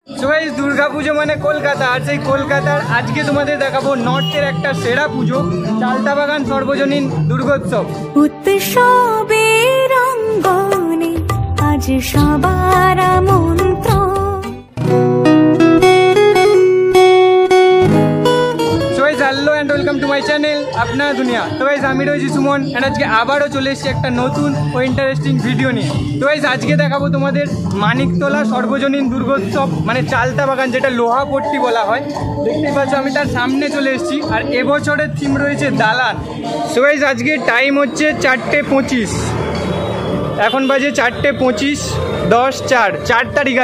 So guys, Durga পুজো মানে কলকাতা, আর সেই কলকাতার আজকে তোমাদের দেখাবো নর্থের একটা সেরা পুজো, চালতাবাগান সর্বজনীন দুর্গোৎসব। উৎসবের অঙ্গনে আজ সবার আমন্ত্রণ। Hello and welcome to my channel আপনার দুনিয়া। তো গাইস, আমি রয়েছি সুমন অ্যান্ড আজকে আবারও চলে এসেছি একটা নতুন ও ইন্টারেস্টিং ভিডিও নিয়ে। তো গাইস, আজকে দেখাবো তোমাদের মানিকতলা সর্বজনীন দুর্গোৎসব মানে চালতাবাগান, যেটা লোহাপট্টি বলা হয়। দেখতেই পাচ্ছ আমি তার সামনে চলে এসেছি, আর এবছরের থিম রয়েছে দালান। তো গাইস, আজকে টাইম হচ্ছে 4:25, এখন বাজে 4:25, 4 তারিখ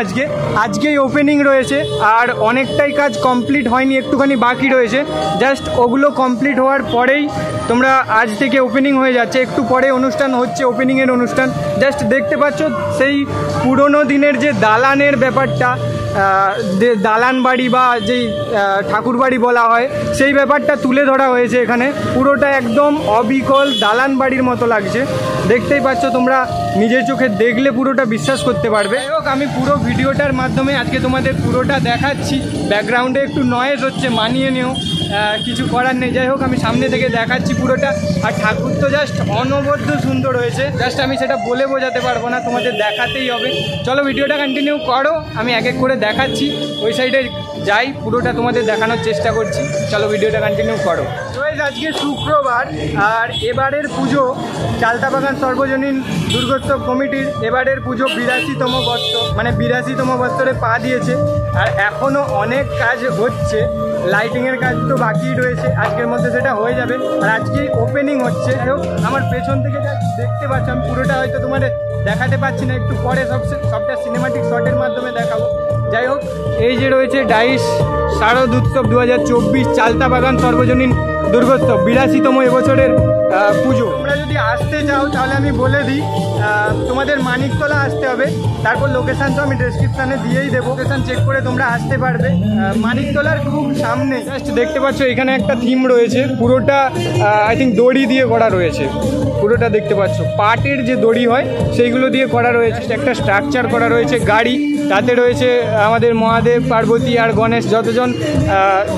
আজকেই ওপেনিং রয়েছে। আর অনেকটাই কাজ কমপ্লিট হয়নি, একটুখানি বাকি রয়েছে। জাস্ট ওগুলো কমপ্লিট হওয়ার পরেই তোমরা আজ থেকে ওপেনিং হয়ে যাচ্ছে, একটু পরে অনুষ্ঠান হচ্ছে, ওপেনিংয়ের অনুষ্ঠান। জাস্ট দেখতে পাচ্ছ সেই পুরোনো দিনের যে দালানের ব্যাপারটা, দালান বাড়ি বা যেই ঠাকুর বাড়ি বলা হয়, সেই ব্যাপারটা তুলে ধরা হয়েছে এখানে। পুরোটা একদম অবিকল দালান বাড়ির মতো লাগছে, দেখতেই পাচ্ছ তোমরা, নিজের চোখে দেখলে পুরোটা বিশ্বাস করতে পারবে। যাই হোক, আমি পুরো ভিডিওটার মাধ্যমে আজকে তোমাদের পুরোটা দেখাচ্ছি। ব্যাকগ্রাউন্ডে একটু নয়েজ হচ্ছে, মানিয়ে নিও, কিছু করার নেই। যাই হোক, আমি সামনে থেকে দেখাচ্ছি পুরোটা। আর ঠাকুর তো জাস্ট অনবদ্য সুন্দর হয়েছে, জাস্ট আমি সেটা বলে বোঝাতে পারবো না, তোমাদের দেখাতেই হবে। চলো ভিডিওটা কন্টিনিউ করো, আমি এক এক করে দেখাচ্ছি। ওই সাইডে যাই, পুরোটা তোমাদের দেখানোর চেষ্টা করছি। চলো ভিডিওটা কন্টিনিউ করো। তো আজকে শুক্রবার, আর এবারের পুজো চালতাবাগান সর্বজনীন দুর্গোৎসব কমিটির এবারের পুজো 82তম বৎসর, মানে 82তম বৎসরে পা দিয়েছে। আর এখনও অনেক কাজ হচ্ছে, লাইটিংয়ের কাজ তো বাকি রয়েছে, আজকের মধ্যে সেটা হয়ে যাবে। আর আজকেই ওপেনিং হচ্ছে। যাই হোক, আমার পেছন থেকে যা দেখতে পাচ্ছ, আমি পুরোটা হয়তো তোমাদের দেখাতে পারছি না, একটু পরে সবটা সিনেমাটিক শটের মাধ্যমে দেখাবো। যাই হোক, এই যে রয়েছে ডাইস শারদ উৎসব 2024 চালতাবাগান সর্বজনীন দুর্গোৎসব 82তম এবছরের পুজো। তোমরা যদি আসতে চাও তাহলে আমি বলে দিই, তোমাদের মানিকতলা আসতে হবে। তারপর লোকেশান তো আমি ডেসক্রিপশানে দিয়েই দেবো, লোকেশান চেক করে তোমরা আসতে পারবে। মানিকতলার খুব সামনে জাস্ট দেখতে পাচ্ছ এখানে একটা থিম রয়েছে, পুরোটা আই থিঙ্ক দড়ি দিয়ে করা রয়েছে। পুরোটা দেখতে পাচ্ছ পাটের যে দড়ি হয় সেইগুলো দিয়ে করা রয়েছে। একটা স্ট্রাকচার করা রয়েছে গাড়ি, তাতে রয়েছে আমাদের মহাদেব, পার্বতী আর গণেশ, যতজন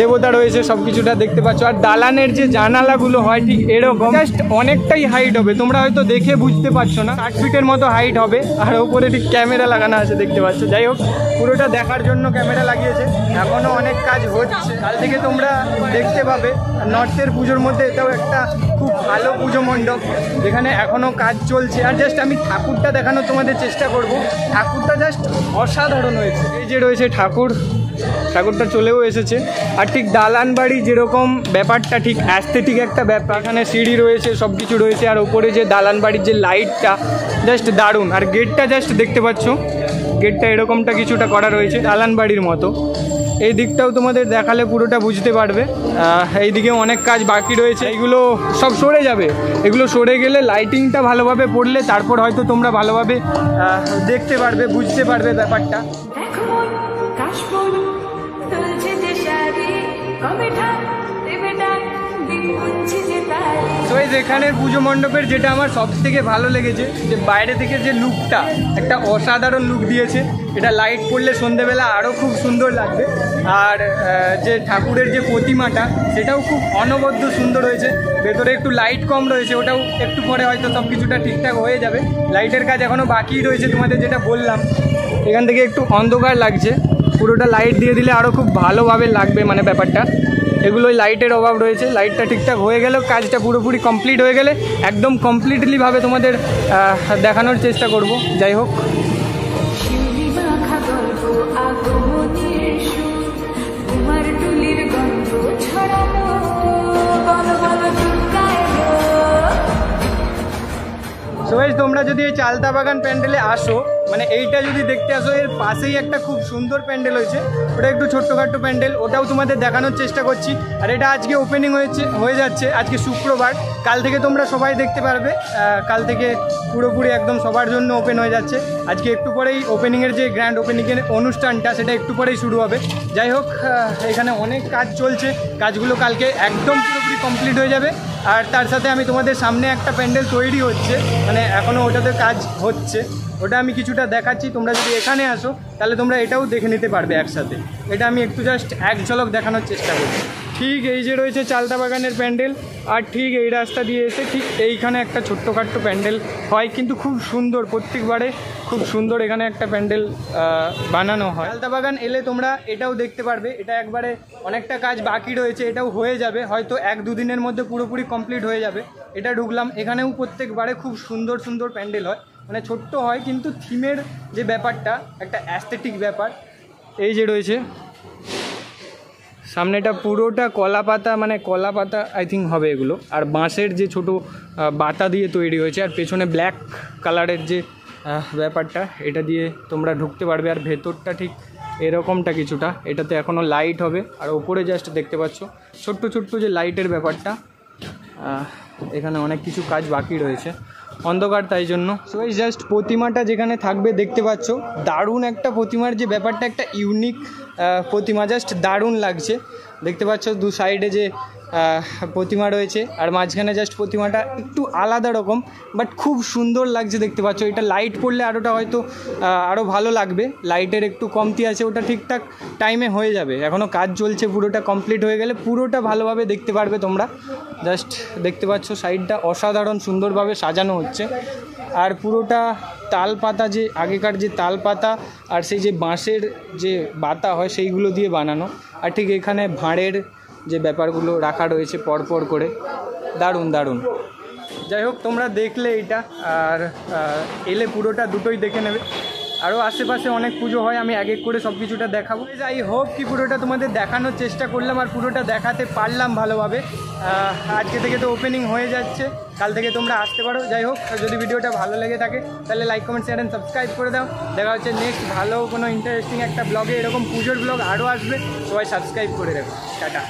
দেবতা রয়েছে সব কিছুটা দেখতে পাচ্ছ। আর দালানের যে জানালাগুলো হয় ঠিক এরকম, জাস্ট অনেকটাই হাইট হবে, তোমরা হয়তো দেখে বুঝতে পারছো না, 8 ফিটের মতো হাইট হবে। আর ওপরে ঠিক ক্যামেরা লাগানো আছে, দেখতে পাচ্ছ। যাই হোক, পুরোটা দেখার জন্য ক্যামেরা লাগিয়েছে। এখনও অনেক কাজ হচ্ছে, কাল থেকে তোমরা দেখতে পাবে। নর্থের পুজোর মধ্যে এটাও একটা খুব ভালো পুজো মণ্ডপ, যেখানে এখনও কাজ চলছে। আর জাস্ট আমি ঠাকুরটা দেখানোর তোমাদের চেষ্টা করব। ঠাকুরটা জাস্ট অসাধারণ হয়েছে। এই যে রয়েছে ঠাকুরটা চলেও এসেছে। আর ঠিক দালান বাড়ি যেরকম ব্যাপারটা, ঠিক অ্যাস্থেটিক একটা ব্যাপার, এখানে সিঁড়ি রয়েছে, সব কিছু রয়েছে। আর ওপরে যে দালান বাড়ির যে লাইটটা জাস্ট দারুণ। আর গেটটা জাস্ট দেখতে পাচ্ছ, গেটটা এরকমটা কিছুটা করা রয়েছে দালান বাড়ির মতো। এই দিকটাও তোমাদের দেখালে পুরোটা বুঝতে পারবে। এইদিকেও অনেক কাজ বাকি রয়েছে, এইগুলো সব সরে যাবে। এগুলো সরে গেলে লাইটিংটা ভালোভাবে পড়লে তারপর হয়তো তোমরা ভালোভাবে দেখতে পারবে, বুঝতে পারবে ব্যাপারটা। তো এই এখানের পুজো মণ্ডপের যেটা আমার সব থেকে ভালো লেগেছে, যে বাইরে থেকে যে লুকটা, একটা অসাধারণ লুক দিয়েছে। এটা লাইট পড়লে সন্ধেবেলা আরও খুব সুন্দর লাগবে। আর যে ঠাকুরের যে প্রতিমাটা, সেটাও খুব অনবদ্য সুন্দর হয়েছে। ভেতরে একটু লাইট কম রয়েছে, ওটাও একটু পরে হয়তো সব কিছুটা ঠিকঠাক হয়ে যাবে। লাইটের কাজ এখনও বাকি রয়েছে, তোমাদের যেটা বললাম। এখান থেকে একটু অন্ধকার লাগছে, পুরোটা লাইট দিয়ে দিলে আরও খুব ভালোভাবে লাগবে, মানে ব্যাপারটা। এগুলোই লাইটের অভাব রয়েছে, লাইটটা ঠিকঠাক হয়ে গেলে, কাজটা পুরোপুরি কমপ্লিট হয়ে গেলে একদম কমপ্লিটলিভাবে তোমাদের দেখানোর চেষ্টা করব। যাই হোক, তোমরা যদি এই চালতাবাগান প্যান্ডেলে আসো, মানে এইটা যদি দেখতে আসো, এর পাশেই একটা খুব সুন্দর প্যান্ডেল হয়েছে, ওটা একটু ছোট্টখাট্টো প্যান্ডেল, ওটাও তোমাদের দেখানোর চেষ্টা করছি। আর এটা আজকে ওপেনিং হয়ে যাচ্ছে, আজকে শুক্রবার। কাল থেকে তোমরা সবাই দেখতে পারবে, কাল থেকে পুরোপুরি একদম সবার জন্য ওপেন হয়ে যাচ্ছে। আজকে একটু পরেই ওপেনিংয়ের যে গ্র্যান্ড ওপেনিংয়ের অনুষ্ঠানটা, সেটা একটু পরেই শুরু হবে। যাই হোক, এখানে অনেক কাজ চলছে, কাজগুলো কালকে একদম পুরোপুরি কমপ্লিট হয়ে যাবে। আর তার সাথে আমি তোমাদের সামনে একটা প্যান্ডেল তৈরি হচ্ছে, মানে এখনও ওটাতে কাজ হচ্ছে, ওটা আমি কিছুটা দেখাচ্ছি। তোমরা যদি এখানে আসো তাহলে তোমরা এটাও দেখে নিতে পারবে একসাথে। এটা আমি একটু জাস্ট এক ঝলক দেখানোর চেষ্টা করছি। ঠিক এই যে রয়েছে চালতা বাগানের প্যান্ডেল, আর ঠিক এই রাস্তা দিয়ে এসে ঠিক এইখানে একটা ছোট্টখাট্টো প্যান্ডেল হয়, কিন্তু খুব সুন্দর, প্রত্যেকবারে খুব সুন্দর এখানে একটা প্যান্ডেল বানানো হয়। চালতা বাগান এলে তোমরা এটাও দেখতে পারবে, এটা একবারে অনেকটা কাজ বাকি রয়েছে, এটাও হয়ে যাবে হয়তো 1-2 দিনের মধ্যে পুরোপুরি কমপ্লিট হয়ে যাবে। এটা ঢুকলাম, এখানেও প্রত্যেকবারে খুব সুন্দর সুন্দর প্যান্ডেল হয়, মানে ছোট্ট হয় কিন্তু থিমের যে ব্যাপারটা একটা অ্যাস্থেটিক ব্যাপার। এই যে রয়েছে সামনেটা পুরোটা কলা পাতা, মানে কলা পাতা আই থিঙ্ক হবে এগুলো, আর বাঁশের যে ছোটো বাতা দিয়ে তৈরি হয়েছে, আর পেছনে ব্ল্যাক কালারের যে ব্যাপারটা এটা দিয়ে তোমরা ঢুকতে পারবে। আর ভেতরটা ঠিক এরকমটা কিছুটা, এটাতে এখনও লাইট হবে, আর ওপরে জাস্ট দেখতে পাচ্ছ ছোট্ট ছোট্ট যে লাইটের ব্যাপারটা, এখানে অনেক কিছু কাজ বাকি রয়েছে, অন্ধকার তাই জন্য। সো এই জাস্ট প্রতিমাটা যেখানে থাকবে দেখতে পাচ্ছ, দারুণ একটা প্রতিমার যে ব্যাপারটা, একটা ইউনিক প্রতিমা, জাস্ট দারুণ লাগছে। দেখতে পাচ্ছ দু সাইডে যে প্রতিমা রয়েছে, আর মাঝখানে জাস্ট প্রতিমাটা একটু আলাদা রকম, বাট খুব সুন্দর লাগছে দেখতে পাচ্ছ। এটা লাইট পড়লে আরোটা হয়তো আরও ভালো লাগবে, লাইটের একটু কমতি আছে, ওটা ঠিকঠাক টাইমে হয়ে যাবে, এখনও কাজ চলছে, পুরোটা কমপ্লিট হয়ে গেলে পুরোটা ভালোভাবে দেখতে পারবে তোমরা। জাস্ট দেখতে পাচ্ছ সাইডটা অসাধারণ সুন্দরভাবে সাজানো হচ্ছে, আর পুরোটা তাল পাতা, যে আগেকার যে তাল পাতা আর সেই যে বাঁশের যে বাতা হয় সেইগুলো দিয়ে বানানো, আর ঠিক এখানে ভাঁড়ের যে ব্যাপারগুলো রাখা রয়েছে পরপর করে, দারুণ দারুণ। যাই হোক তোমরা দেখলে এটা, আর এলে পুরোটা দুটোই দেখে নেবে। আরও আশেপাশে অনেক পুজো হয়, আমি এক এক করে সব কিছুটা দেখাবো। আই হোপ কি পুরোটা তোমাদের দেখানোর চেষ্টা করলাম আর পুরোটা দেখাতে পারলাম ভালোভাবে। আজকে থেকে তো ওপেনিং হয়ে যাচ্ছে, কাল থেকে তোমরা আসতে পারো। যাই হোক, যদি ভিডিওটা ভালো লেগে থাকে তাহলে like, comment, share and subscribe করে দাও। দেখা হচ্ছে নেক্সট ভালো কোনো ইন্টারেস্টিং একটা ব্লগে, এরকম পুজোর ব্লগ আরও আসবে, সবাই সাবস্ক্রাইব করে রাখো। টাটা।